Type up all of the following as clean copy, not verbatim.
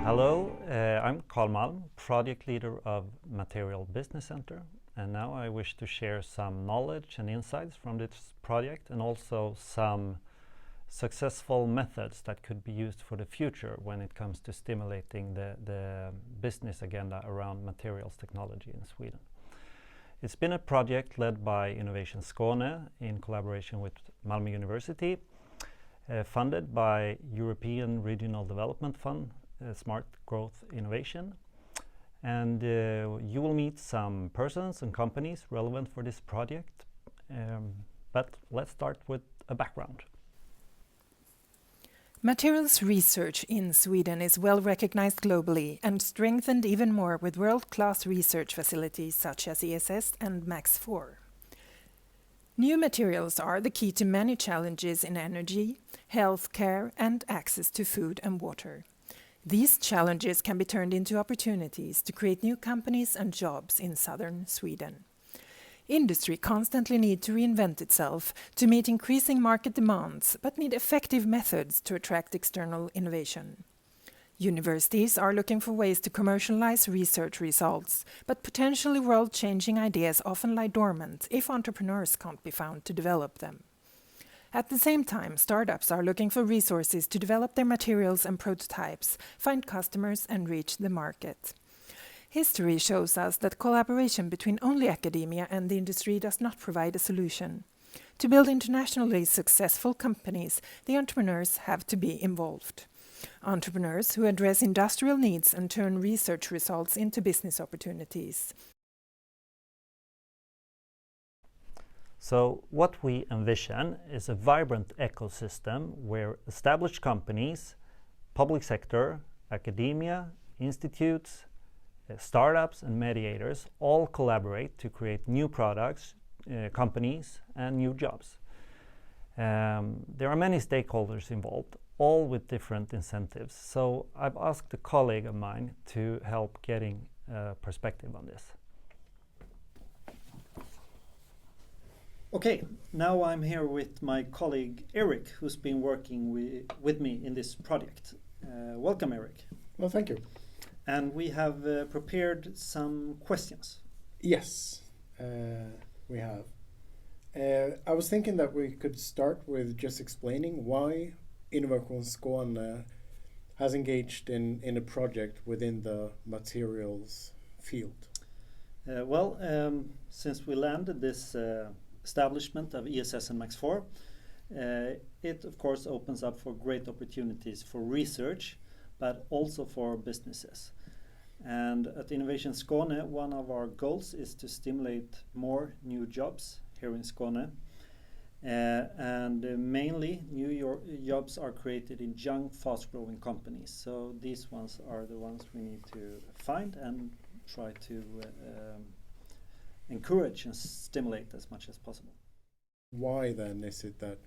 Hello, I'm Carl Malm, project leader of Material Business Center, and now I wish to share some knowledge and insights from this project and also some successful methods that could be used for the future when it comes to stimulating the business agenda around materials technology in Sweden. It's been a project led by Innovation Skåne in collaboration with Malmö University, funded by European Regional Development Fund, Smart Growth Innovation. And you will meet some persons and companies relevant for this project. But let's start with a background. Materials research in Sweden is well recognized globally and strengthened even more with world-class research facilities such as ESS and Max4. New materials are the key to many challenges in energy, healthcare, and access to food and water. These challenges can be turned into opportunities to create new companies and jobs in southern Sweden. Industry constantly needs to reinvent itself to meet increasing market demands, but need effective methods to attract external innovation. Universities are looking for ways to commercialize research results, but potentially world-changing ideas often lie dormant if entrepreneurs can't be found to develop them. At the same time, startups are looking for resources to develop their materials and prototypes, find customers, and reach the market. History shows us that collaboration between only academia and the industry does not provide a solution. To build internationally successful companies, the entrepreneurs have to be involved. Entrepreneurs who address industrial needs and turn research results into business opportunities. So what we envision is a vibrant ecosystem where established companies, public sector, academia, institutes, startups and mediators all collaborate to create new products, companies and new jobs. There are many stakeholders involved, all with different incentives. So I've asked a colleague of mine to help getting a perspective on this. Okay, now I'm here with my colleague Eric, who's been working with me in this project. Welcome, Eric. Well, thank you. And we have prepared some questions. Yes, we have. I was thinking that we could start with just explaining why Innovation Skåne has engaged in a project within the materials field. Since we landed this establishment of ESS and Max4, it of course opens up for great opportunities for research, but also for businesses. And at Innovation Skåne, one of our goals is to stimulate more new jobs here in Skåne. Mainly new jobs are created in young, fast-growing companies. So these ones are the ones we need to find and try to encourage and stimulate as much as possible. Why then is it that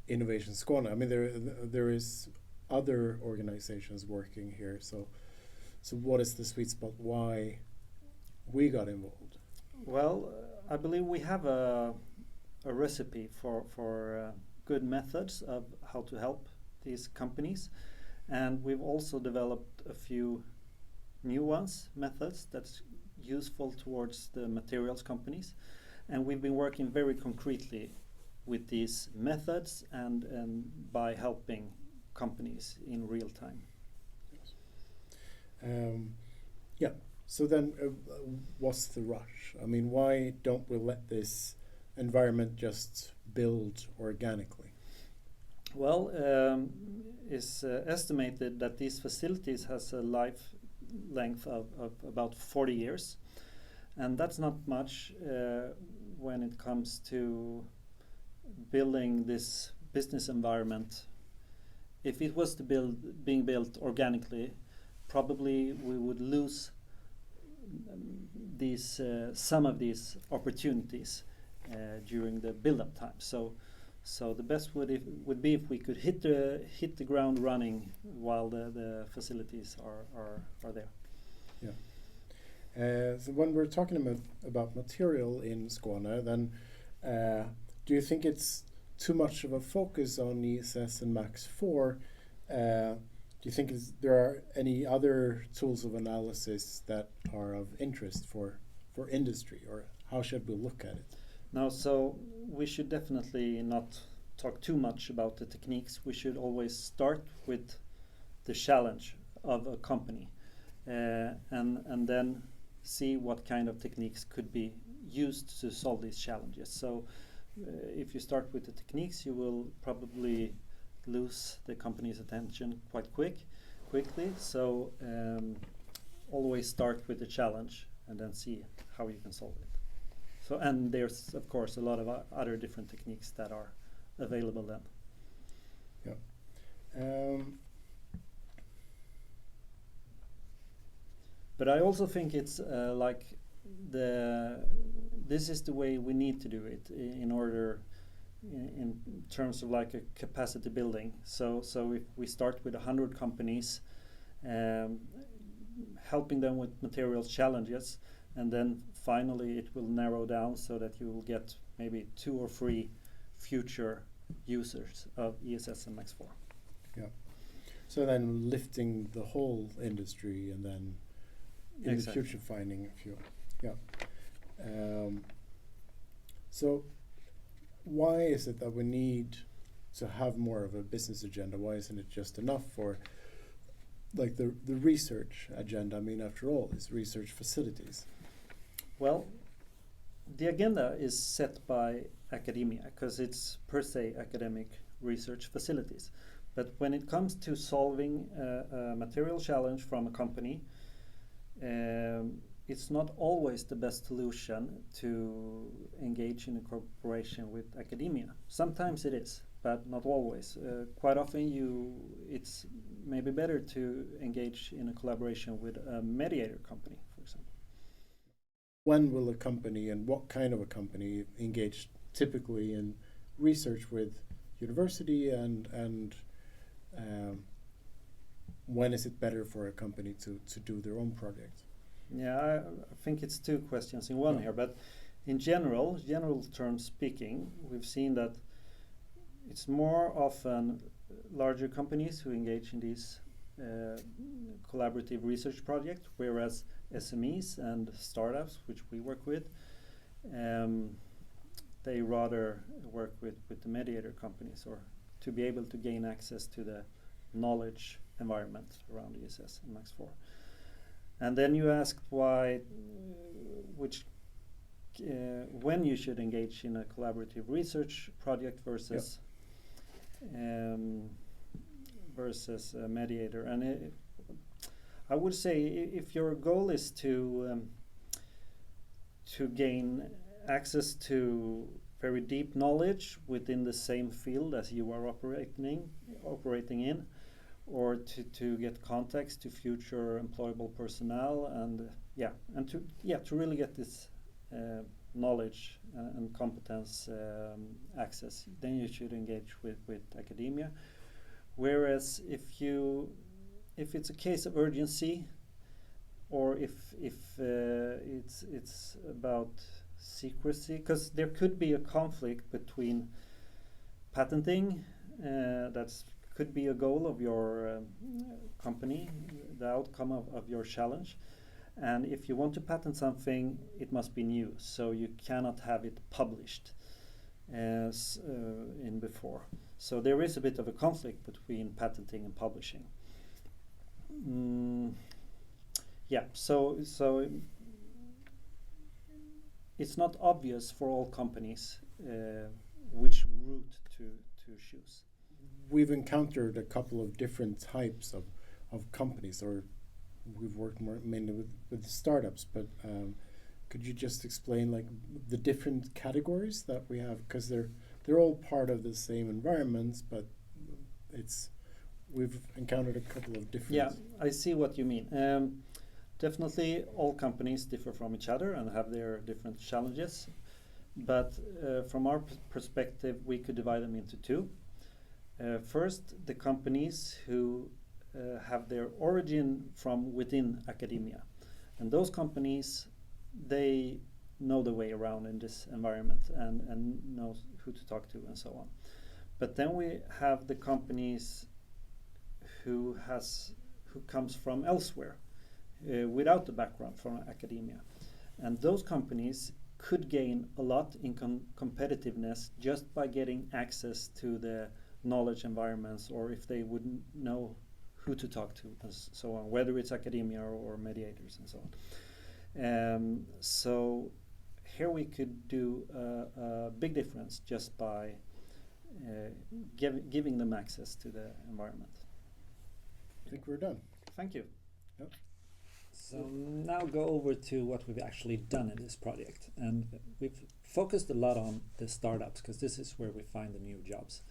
Innovation Skåne? I mean, there is other organizations working here. So what is the sweet spot? Why we got involved? Well, I believe we have a recipe for good methods of how to help these companies, and we've also developed a few new methods that's useful towards the materials companies, and we've been working very concretely with these methods and by helping companies in real time. Yeah. So then, what's the rush? I mean, why don't we let this environment just build organically? Well, it's estimated that these facilities has a life length of about 40 years, and that's not much when it comes to building this business environment. If it was to being built organically, probably we would lose some of these opportunities during the build-up time. So the best would be if we could hit the ground running while the facilities are there. Yeah. So when we're talking about material in Skåne, then do you think it's too much of a focus on ESS and Max4 Do you think there are any other tools of analysis that are of interest for industry, or how should we look at it? Now, so we should definitely not talk too much about the techniques. We should always start with the challenge of a company, and then see what kind of techniques could be used to solve these challenges. So if you start with the techniques, you will probably lose the company's attention quite quickly. So always start with the challenge and then see how you can solve it. So, and there's of course a lot of other different techniques that are available then. Yeah. But I also think it's like this is the way we need to do it in order in terms of like a capacity building. So if we start with 100 companies, helping them with materials challenges, and then finally it will narrow down so that you will get maybe 2 or 3 future users of ESS and Max4. Yeah. So then lifting the whole industry, and then in the future finding a few. Yeah. So why is it that we need to have more of a business agenda? Why isn't it just enough for like the research agenda? I mean, after all, it's research facilities. Well, the agenda is set by academia because it's per se academic research facilities. But when it comes to solving a material challenge from a company, it's not always the best solution to engage in a cooperation with academia. Sometimes it is, but not always. Quite often it's maybe better to engage in a collaboration with a mediator company, for example. When will a company, and what kind of a company, engage typically in research with university, and when is it better for a company to do their own project? Yeah, I think it's 2 questions in one here, but in general terms speaking, we've seen that it's more often larger companies who engage in these collaborative research projects, whereas SMEs and startups, which we work with, they rather work with the mediator companies, or to be able to gain access to the knowledge environment around ESS and Max4. And then you asked why, when you should engage in a collaborative research project versus versus a mediator. And I would say if your goal is to gain access to very deep knowledge within the same field as you are operating in, or to get contacts to future employable personnel, and to really get this knowledge and competence access, then you should engage with academia. Whereas if it's a case of urgency, or if it's about secrecy, because there could be a conflict between patenting, that's could be a goal of your company, the outcome of your challenge. And if you want to patent something, it must be new, so you cannot have it published as in before. So there is a bit of a conflict between patenting and publishing. So it's not obvious for all companies which route to choose. We've encountered a couple of different types of companies, or we've worked mainly with startups, but could you just explain like the different categories that we have? Because they're all part of the same environments, but we've encountered a couple of different. Yeah, I see what you mean. Definitely all companies differ from each other and have their different challenges, but from our perspective we could divide them into 2. First, the companies who have their origin from within academia, and those companies, they know the way around in this environment and know who to talk to and so on. But then we have the companies who comes from elsewhere without the background from academia, and those companies could gain a lot in competitiveness just by getting access to the knowledge environments, or if they wouldn't know who to talk to and so on, whether it's academia or mediators and so on. So here we could do a big difference just by giving them access to the environment. I think we're done. Thank you. Yep. So now go over to what we've actually done in this project. And we've focused a lot on the startups because this is where we find the new jobs.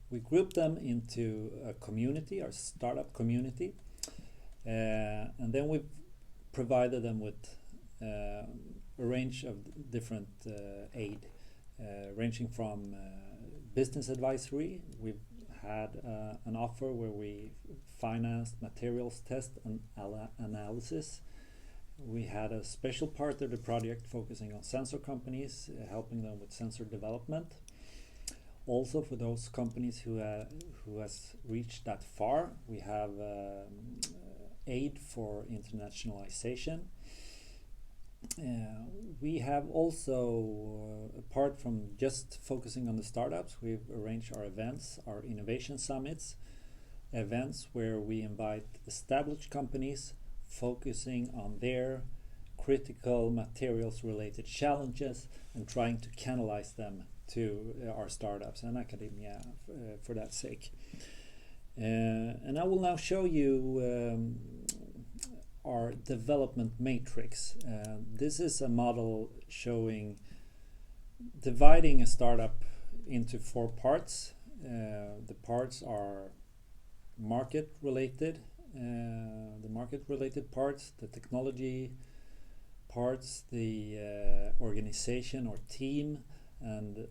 We grouped them into a community, our startup community, and then we've provided them with a range of different aid, ranging from business advisory. We've had an offer where we financed materials test and analysis. We had a special part of the project focusing on sensor companies, helping them with sensor development. Also, for those companies who has reached that far, we have aid for internationalization. We have also, apart from just focusing on the startups, we've arranged our events, our innovation summits, events where we invite established companies focusing on their critical materials related challenges and trying to canalize them to our startups and academia for that sake. And I will now show you our development matrix. This is a model showing dividing a startup into 4 parts. The parts are market related, the market related parts, the technology parts, the organization or team, and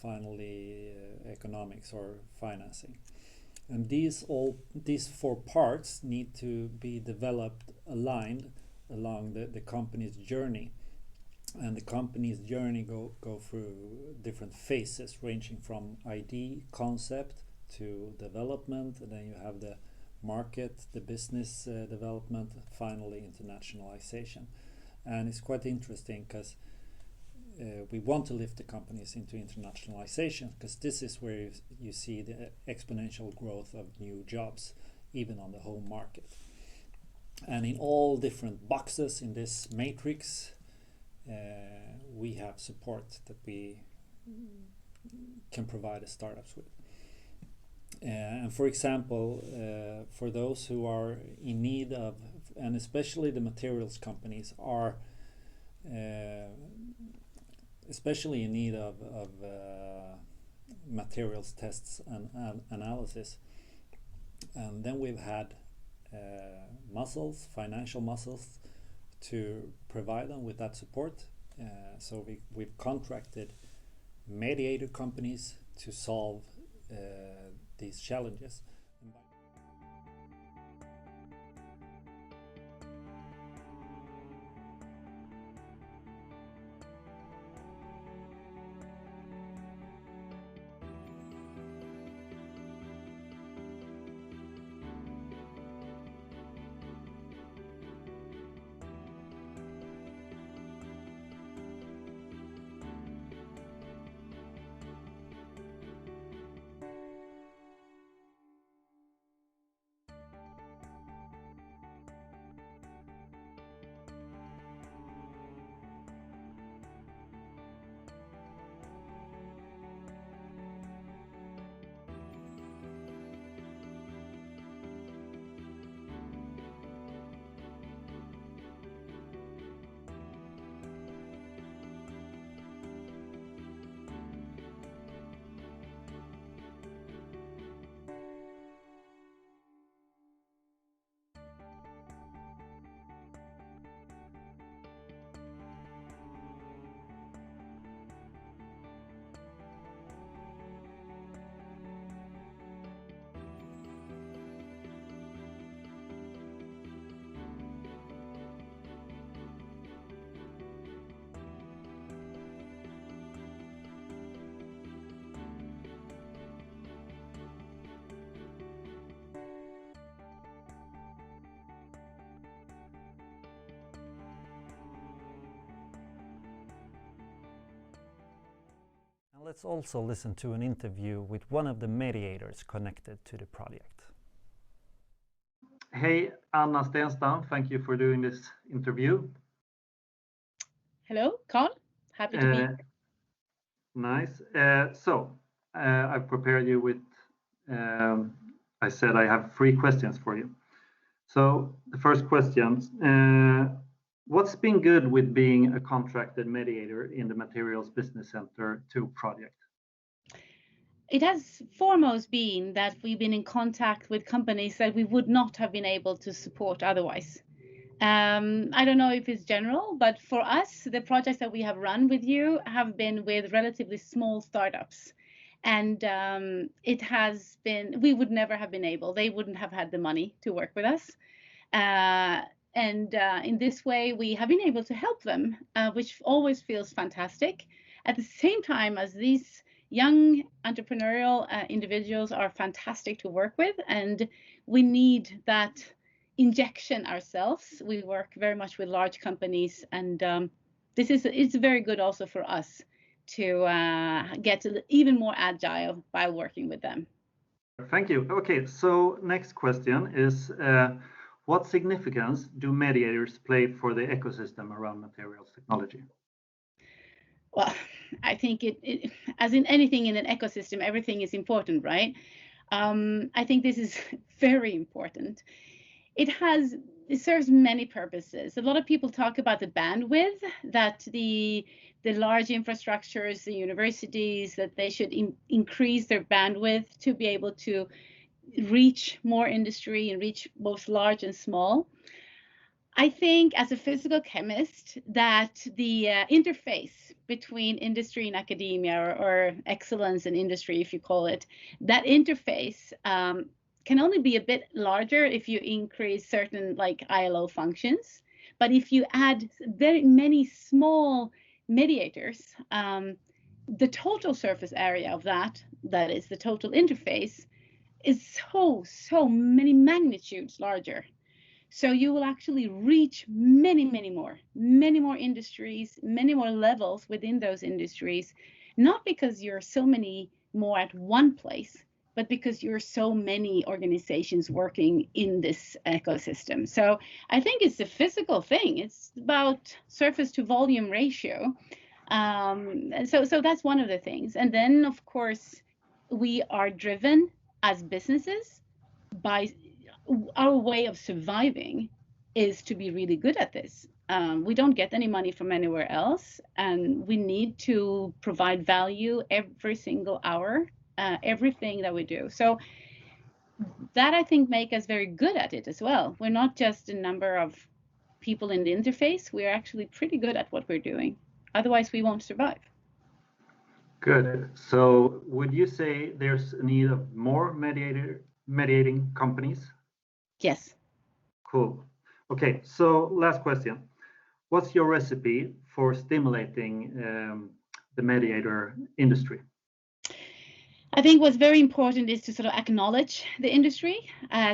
finally economics or financing. And these 4 parts need to be developed aligned along the company's journey. And the company's journey go through different phases, ranging from ID, concept, to development, and then you have the market, the business development, finally internationalization. And it's quite interesting because we want to lift the companies into internationalization, because this is where you see the exponential growth of new jobs, even on the home market. And in all different boxes in this matrix, we have support that we can provide the startups with. And for example, for those who are in need of, and especially the materials companies are especially in need of materials tests and analysis. And then we've had financial muscles to provide them with that support. So we've contracted mediator companies to solve these challenges. Let's also listen to an interview with one of the mediators connected to the project. Hey, Annastein, thank you for doing this interview. Hello, Carl. Happy to be here. Nice. I've prepared you with, I said I have 3 questions for you. So the first question, what's been good with being a contracted mediator in the Materials Business Center 2 project? It has foremost been that we've been in contact with companies that we would not have been able to support otherwise. I don't know if it's general, but for us, the projects that we have run with you have been with relatively small startups. And it has been, we would never have been able, they wouldn't have had the money to work with us. In this way, we have been able to help them, which always feels fantastic. At the same time as these young entrepreneurial individuals are fantastic to work with, and we need that injection ourselves. We work very much with large companies, and it's very good also for us to get even more agile by working with them. Thank you. Okay, so next question is, what significance do mediators play for the ecosystem around materials technology? Well, I think it as in anything in an ecosystem, everything is important, right? I think this is very important. It serves many purposes. A lot of people talk about the bandwidth that the large infrastructures, the universities, that they should increase their bandwidth to be able to reach more industry and reach both large and small. I think as a physical chemist that the interface between industry and academia, or excellence in industry, if you call it, that interface can only be a bit larger if you increase certain like ILO functions. But if you add very many small mediators, the total surface area of that is the total interface, is so many magnitudes larger. So you will actually reach many more industries, many more levels within those industries, not because you're so many more at one place, but because you're so many organizations working in this ecosystem. So I think it's a physical thing. It's about surface to volume ratio. And so that's one of the things. And then, of course, we are driven as businesses by our way of surviving is to be really good at this. We don't get any money from anywhere else, and we need to provide value every single hour, everything that we do. So that, I think, make us very good at it as well. We're not just a number of people in the interface. We're actually pretty good at what we're doing. Otherwise, we won't survive. Good. So would you say there's a need of more mediating companies? Yes. Cool. Okay, so last question. What's your recipe for stimulating the mediator industry? I think what's very important is to sort of acknowledge the industry,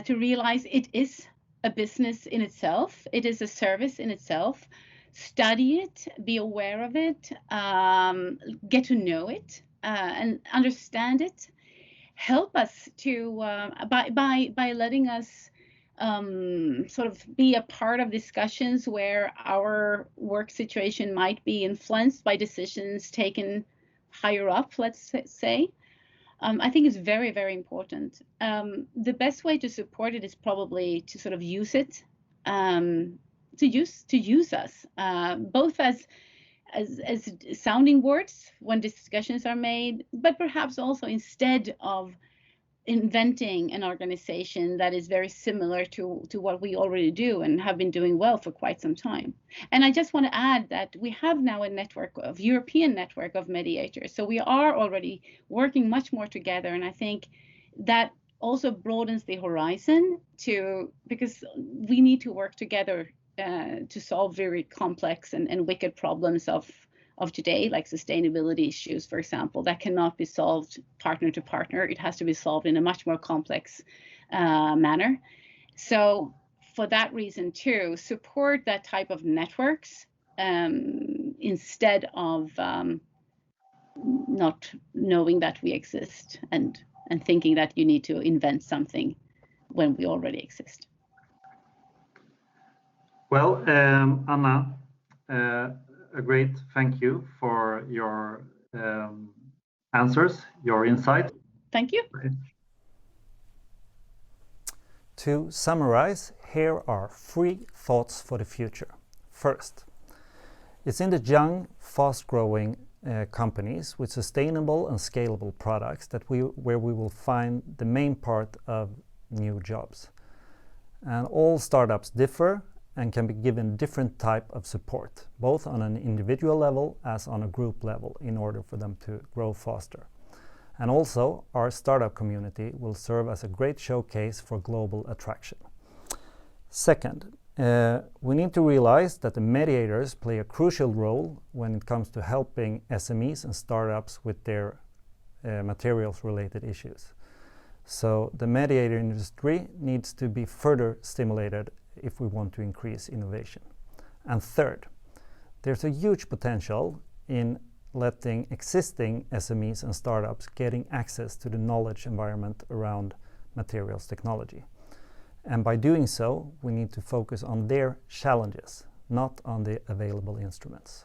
to realize it is a business in itself. It is a service in itself. Study it, be aware of it, get to know it, and understand it. Help us to by letting us sort of be a part of discussions where our work situation might be influenced by decisions taken higher up, let's say. I think it's very, very important. The best way to support it is probably to sort of use it, to use us, both as sounding boards when discussions are made, but perhaps also instead of inventing an organization that is very similar to what we already do and have been doing well for quite some time. And I just want to add that we have now a European network of mediators. So we are already working much more together. And I think that also broadens the horizon because we need to work together to solve very complex and wicked problems of today, like sustainability issues, for example, that cannot be solved partner to partner. It has to be solved in a much more complex manner. So for that reason too, support that type of networks instead of not knowing that we exist and thinking that you need to invent something when we already exist. Well, Anna, a great thank you for your answers, your insight. Thank you. To summarize, here are 3 thoughts for the future. First, it's in the young, fast-growing companies with sustainable and scalable products where we will find the main part of new jobs. And all startups differ and can be given different type of support, both on an individual level as on a group level, in order for them to grow faster. And also, our startup community will serve as a great showcase for global attraction. Second, we need to realize that the mediators play a crucial role when it comes to helping SMEs and startups with their materials-related issues. So the mediator industry needs to be further stimulated if we want to increase innovation. And third, there's a huge potential in letting existing SMEs and startups getting access to the knowledge environment around materials technology. And by doing so, we need to focus on their challenges, not on the available instruments.